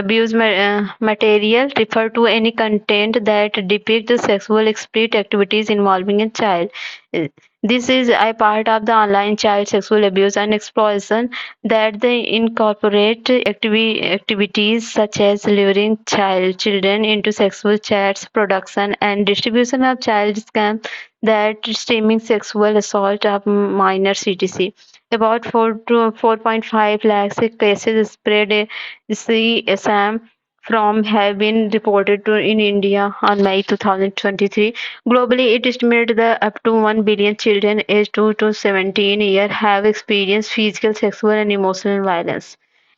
abuse material refer to any content that depicts sexual explicit activities involving a child. Uh, This is a part of the online child sexual abuse and exploitation that they incorporate activities such as luring children into sexual chats, production and distribution of child scam, that streaming sexual assault of minors etc. About 4 to 4.5 lakhs cases spread CSM from have been reported to in India on May 2023. Globally, it estimated that up to 1 billion children aged 2 to 17 years have experienced physical, sexual, and emotional violence.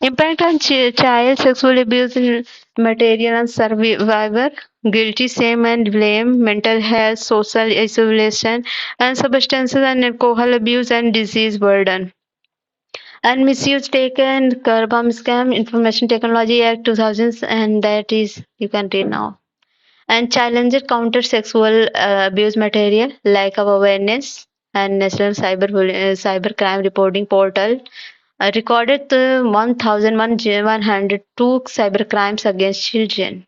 Impact on child sexual abuse in material and survivor, guilty, shame and blame, mental health, social isolation, and substances and alcohol abuse and disease burden. And misuse taken Karbam scam Information Technology Act 2000, and that is you can read now. And challenges counter sexual abuse material like our awareness and national cyber crime reporting portal recorded 1,102 cyber crimes against children,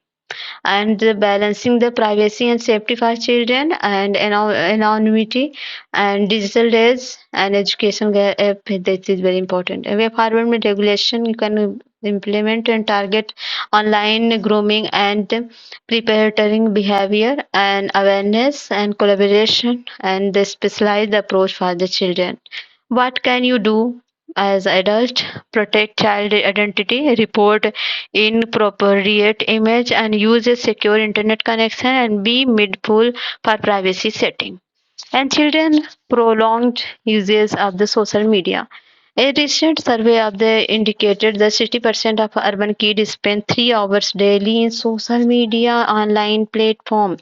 and balancing the privacy and safety for children and anonymity and digital days and education gap, that is very important. Way forward with regulation you can implement and target online grooming and preparatory behavior and awareness and collaboration and the specialized approach for the children. What can you do as adult? Protect child identity, report inappropriate image, and use a secure internet connection, and be mindful for privacy setting. And children prolonged uses of the social media. A recent survey of the indicated that 60% of urban kids spend 3 hours daily in social media online platform.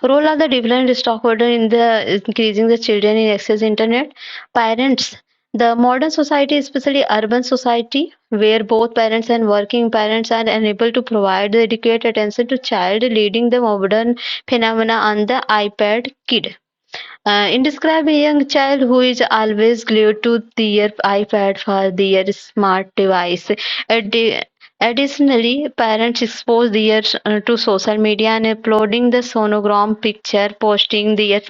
Role of the different stakeholder in the increasing the children in access internet. Parents. The modern society, especially urban society, where both parents and working parents are unable to provide the adequate attention to child, leading the modern phenomena on the iPad kid. In describe a young child who is always glued to their iPad for their smart device. Additionally, parents expose their to social media and uploading the sonogram picture, posting their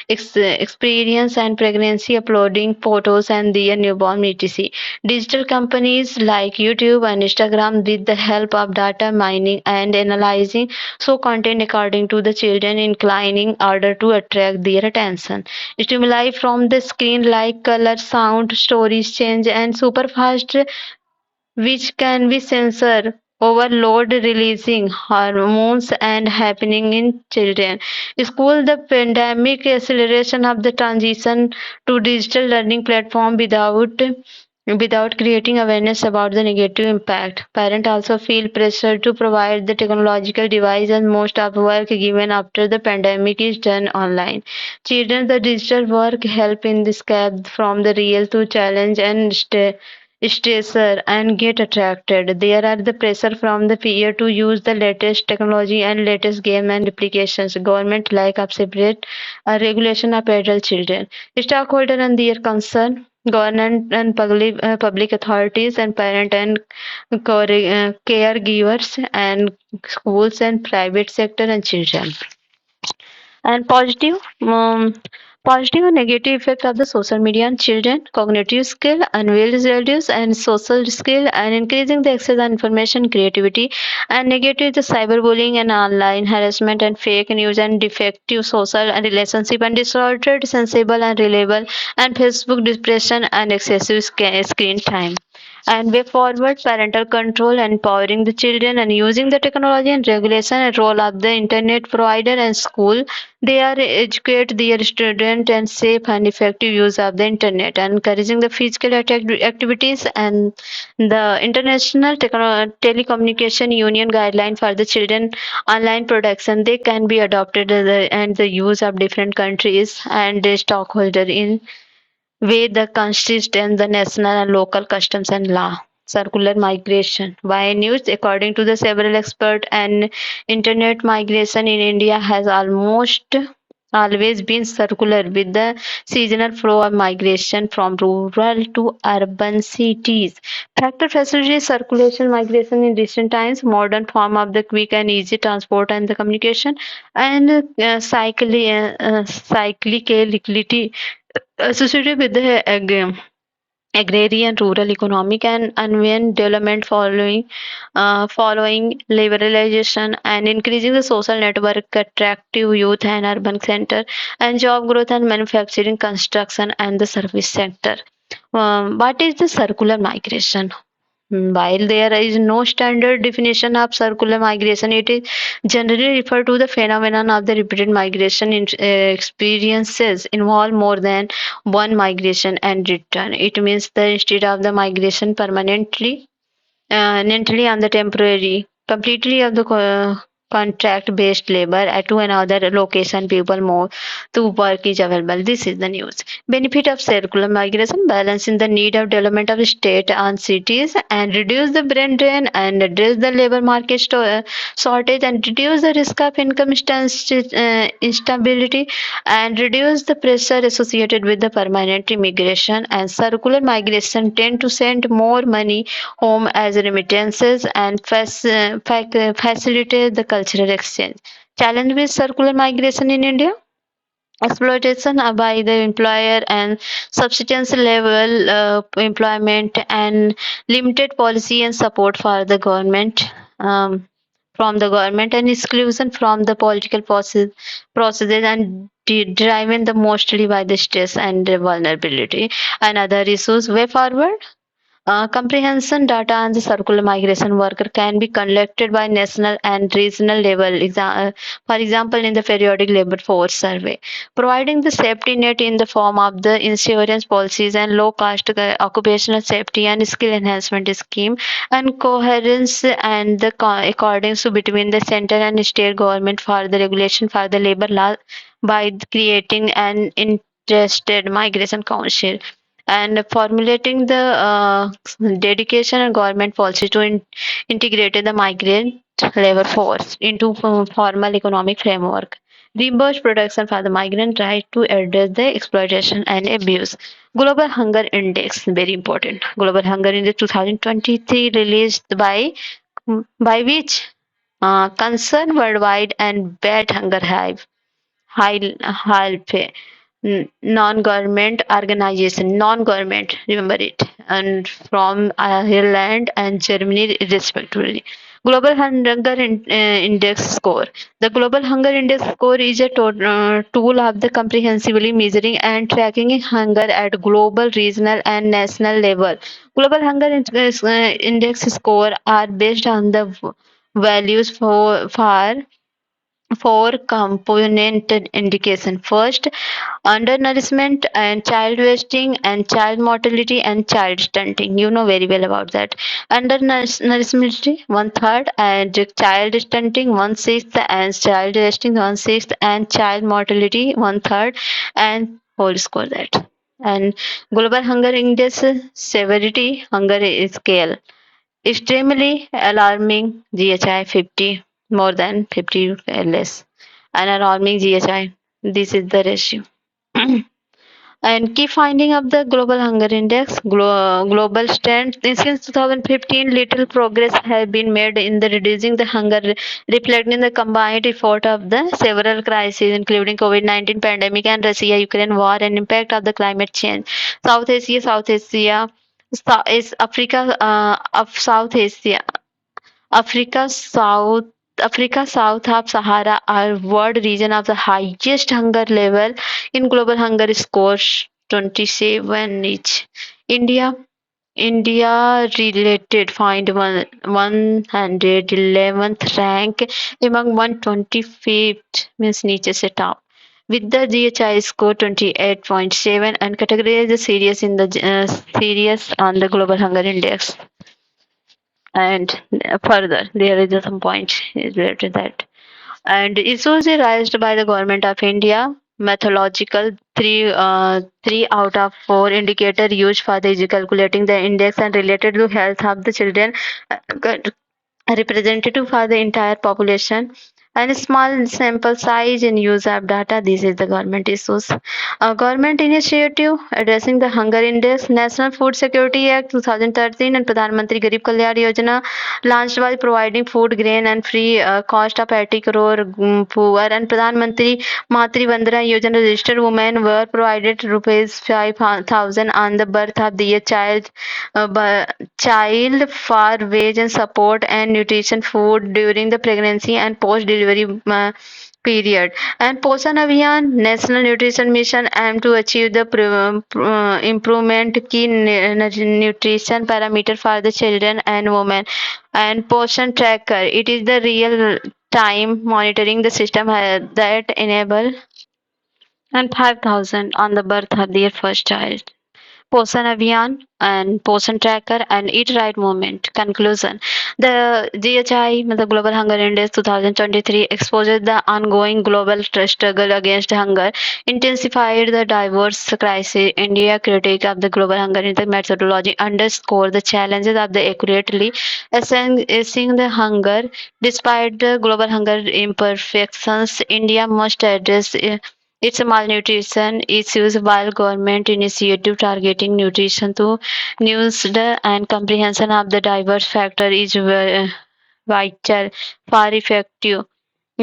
experience and pregnancy, uploading photos and their newborn etc. Digital companies like YouTube and Instagram, with the help of data mining and analyzing so content according to the children inclining order to attract their attention. Stimuli from the screen like color, sound, stories change and super fast, which can be sensor overload releasing hormones and happening in children. School, the pandemic acceleration of the transition to digital learning platform without creating awareness about the negative impact. Parents also feel pressure to provide the technological device and most of work given after the pandemic is done online. Children, the digital work help in this escape from the real to challenge and stressor and get attracted. There are the pressure from the peer to use the latest technology and latest game and applications. Government like up separate regulation of adult children. Stakeholder and their concern. Government and public authorities and parent and caregivers and schools and private sector and children. And positive and negative effect of the social media on children: cognitive skill, unveiled values and social skill, and increasing the access to information, creativity. And negative, the cyberbullying and online harassment and fake news and defective social and relationship and disordered, sensible and reliable, and Facebook depression and excessive screen time. And way forward, parental control, empowering the children and using the technology and regulation and role of the internet provider and school. They are educate their student and safe and effective use of the internet, and encouraging the physical activities. And the International Telecommunication Union guideline for the children online production, they can be adopted and the use of different countries and the stockholder in way the consist and the national and local customs and law. Circular migration. Why news? According to the several experts, and internet migration in India has almost always been circular, with the seasonal flow of migration from rural to urban cities. Factor facilitates circulation migration in recent times, modern form of the quick and easy transport and the communication, and cyclicality associated with the agrarian rural economic and uneven development following liberalization and increasing the social network, attractive youth and urban center, and job growth and manufacturing, construction and the service sector. What is the circular migration? While there is no standard definition of circular migration, it is generally referred to the phenomenon of the repeated migration experiences involve more than one migration and return. It means that instead of the migration permanently on the temporary, completely of the contract-based labor to another location, people move to work is available. This is the news. Benefit of circular migration: balancing the need of development of state and cities, and reduce the brain drain, and address the labor market shortage, and reduce the risk of income instability, and reduce the pressure associated with the permanent immigration. And circular migration tend to send more money home as remittances and facilitate the cultural exchange. Challenge with circular migration in India: exploitation by the employer and subsistence level employment, and limited policy and support for the government. From the government, and exclusion from the political processes, and driven the mostly by the stress and the vulnerability. And other issues way forward: comprehension data and the circular migration worker can be collected by national and regional level, for example, in the periodic labor force survey, providing the safety net in the form of the insurance policies and low cost occupational safety and skill enhancement scheme, and coherence and the accordance between the center and state government for the regulation for the labor law by creating an interested migration council, and formulating the dedication and government policy to integrate the migrant labor force into formal economic framework. reimburse protection for the migrant right to address the exploitation and abuse. Global Hunger Index, very important. Global Hunger Index 2023 released by which Concern Worldwide and Bad Hunger Hive Halfe, non-government organization, non-government, remember it, and from Ireland and Germany respectively. Global Hunger Index score. The Global Hunger Index score is a tool of the comprehensively measuring and tracking hunger at global, regional, and national level. Global Hunger Index score are based on the values for four component indication. First, undernourishment and child wasting and child mortality and child stunting. You know very well about that. Undernourishment one third and child stunting one sixth and child wasting one sixth and child mortality one third and whole score that. And global hunger index severity hunger scale. Extremely alarming GHI 50, more than 50 less. And alarming GHI, this is the ratio. And key finding of the Global Hunger Index, global strength. Since 2015, little progress has been made in the reducing the hunger, reflecting the combined effort of the several crises, including COVID-19 pandemic and Russia-Ukraine war and impact of the climate change. South Asia is Africa of South Asia. Africa, South Africa south of Sahara are world region of the highest hunger level in global hunger scores 27 each. India India related find 111th rank among 125th means नीचे से top with the GHI score 28.7 and categorized as serious in the serious on the global hunger index. And further, there is some point related to that. And issues raised by the government of India. Methodological three out of four indicator used for the calculating the index and related to health of the children representative for the entire population and a small sample size in use of data. This is the government issues. A government initiative addressing the hunger index. National Food Security Act 2013 and Pradhan Mantri Garib Kalyan Yojana launched by providing food grain and free cost of 80 crore poor and Pradhan Mantri Matri Vandana Yojana registered women were provided rupees 5,000 on the birth of their child for wage and support and nutrition food during the pregnancy and post delivery period. And Poshan Abhiyan National Nutrition Mission aim to achieve the improvement key nutrition parameter for the children and women. And Poshan Tracker, it is the real time monitoring the system that enable and 5,000 on the birth of their first child. Posan Abhiyan and Posan Tracker and Eat Right Movement. Conclusion. The GHI, the Global Hunger Index 2023, exposed the ongoing global struggle against hunger, intensified the diverse crisis. India critique of the Global Hunger Index methodology underscore the challenges of the accurately assessing the hunger. Despite the global hunger imperfections, India must address its malnutrition issues while government initiative targeting nutrition to nuanced and comprehension of the diverse factor is vital for effective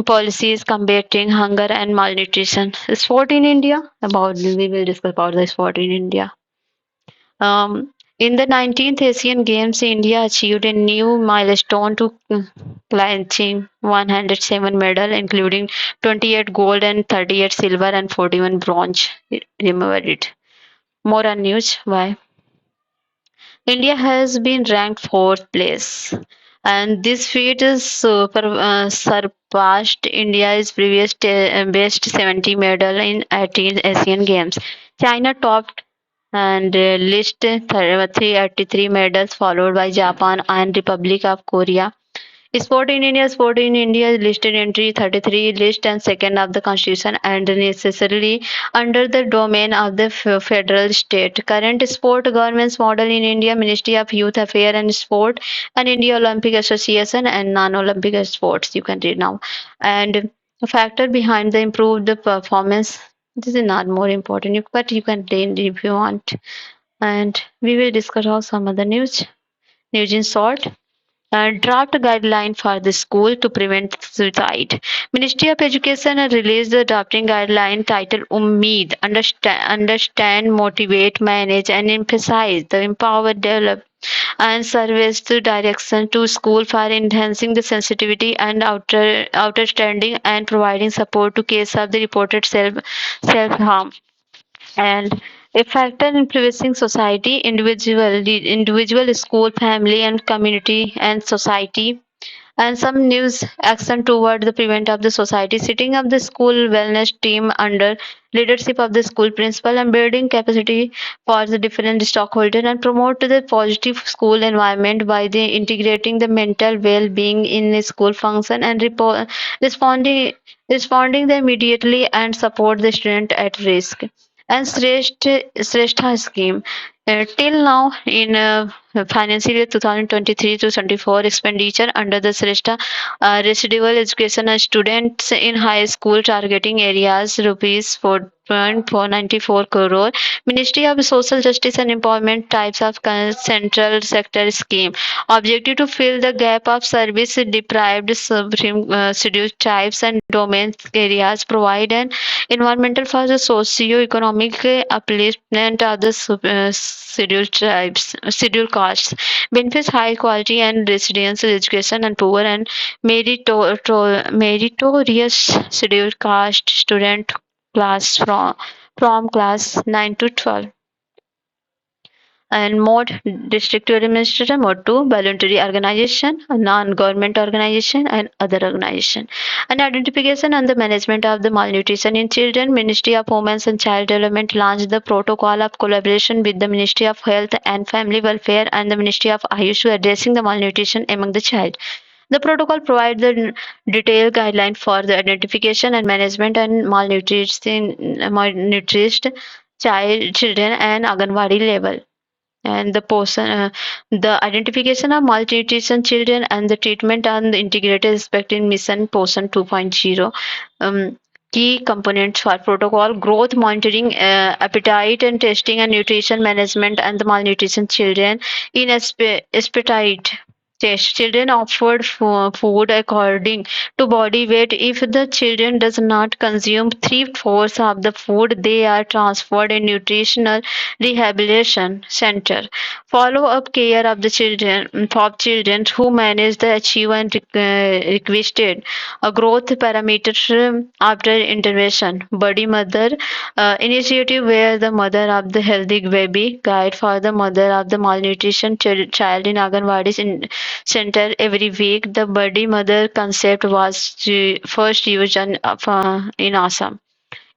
policies combating hunger and malnutrition. Sport in India. We will discuss about the sport in India. In the 19th Asian Games, India achieved a new milestone to clinching 107 medals, including 28 gold and 38 silver and 41 bronze. Remember it. More on news. Why? India has been ranked fourth place, and this feat is surpassed India's previous best 70 medal in 18 Asian Games. China topped and list 383 medals, followed by Japan and Republic of Korea. Sport in India listed entry 33 list and second of the constitution and necessarily under the domain of the federal state. Current sport governance model in India, Ministry of Youth Affairs and Sport and India Olympic Association and non-Olympic sports. You can read now. And The factor behind the improved performance, this is not more important, but you can read if you want. And we will discuss also some other news in short. Draft guideline for the school to prevent suicide. Ministry of Education released the drafting guideline titled Ummeed, understand, motivate, manage, and emphasize the empower, develop, and service to direction to school for enhancing the sensitivity and outstanding and providing support to case of the reported self harm and a factor influencing society, individual, school, family, and community and society. And some news action toward the prevent of the society, setting up the school wellness team under leadership of the school principal and building capacity for the different stakeholders and promote the positive school environment by the integrating the mental well-being in the school function and responding responding the immediately and support the student at risk and Shrestha scheme. Till now, in financial year 2023 to 24, expenditure under the Shrestha residual education and students in high school targeting areas rupees 4.494 crore. Ministry of Social Justice and Employment types of central sector scheme. Objective to fill the gap of service deprived scheduled tribes and domain areas, provide an environmental for the socio-economic upliftment of the scheduled tribes, scheduled castes, benefits high quality and residential education and poor and meritorious scheduled caste student class from class 9 to 12. And mode district administrator, mode 2 voluntary organization, non-government organization and other organization. And identification and the management of the malnutrition in children, Ministry of Women's and Child Development launched the protocol of collaboration with the Ministry of Health and Family Welfare and the Ministry of Ayush to addressing the malnutrition among the child. The protocol provides the detailed guideline for the identification and management and malnourished children and Anganwadi level and the identification of malnutrition children and the treatment and the integrated aspect in mission potion 2.0. Key components for protocol: growth monitoring, appetite and testing and nutrition management and the malnutrition children in appetite test. Children offered food according to body weight. If the children does not consume three-fourths of the food, they are transferred a nutritional rehabilitation center. Follow-up care of the children for children who manage the achieve and requested a growth parameters after intervention. Body mother initiative where the mother of the healthy baby guide for the mother of the malnutrition child in Anganwadi center every week. The body mother concept was first used in Assam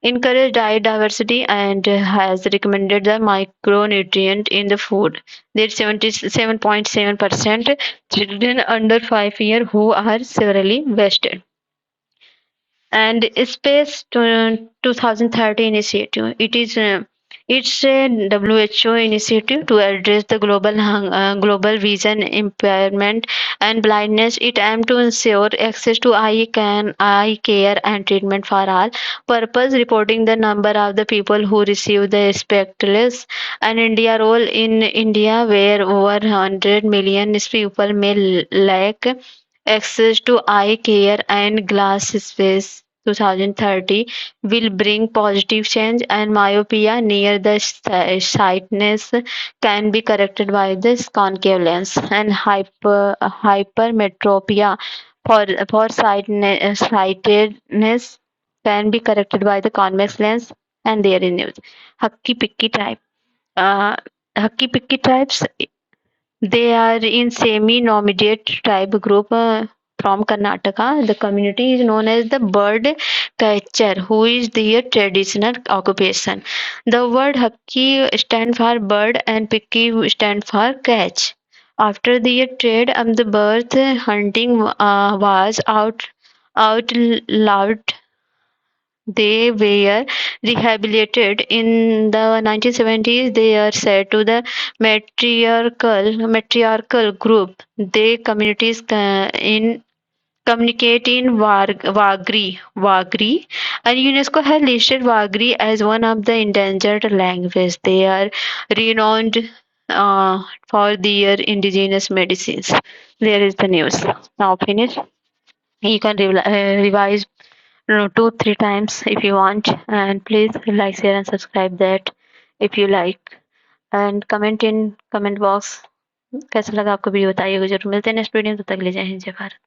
encourage diet diversity and has recommended the micronutrient in the food. There 77.7% children under 5 years who are severely wasted. And Space 2030 initiative. It's a WHO initiative to address the global vision impairment and blindness. It aims to ensure access to eye care and treatment for all. Purpose reporting the number of the people who receive the spectacles and India role in India where over 100 million people may lack access to eye care and glass space. 2030 will bring positive change and myopia near the sightness can be corrected by this concave lens and hypermetropia for sightedness can be corrected by the convex lens and there is news. Hakki Pikki type. Uh, Hakki Pikki types they are in semi-nomadic tribe group from Karnataka. The community is known as the bird catcher, who is their traditional occupation. The word Hakki stand for bird and Pikki stand for catch. After their trade of the birth, hunting was outlawed. They were rehabilitated in the 1970s. They are said to the matriarchal group. They communities in communicate in Wagri, and UNESCO has listed Wagri as one of the endangered languages. They are renowned for their indigenous medicines. There is the news. Now finish. You can revise 2-3 times if you want, and please like, share, and subscribe that if you like, and comment in comment box कैसा लगा आपको video बताइएगा जरूर। मिलते हैं next video में, तब तक के लिए जय हिंद जय भारत।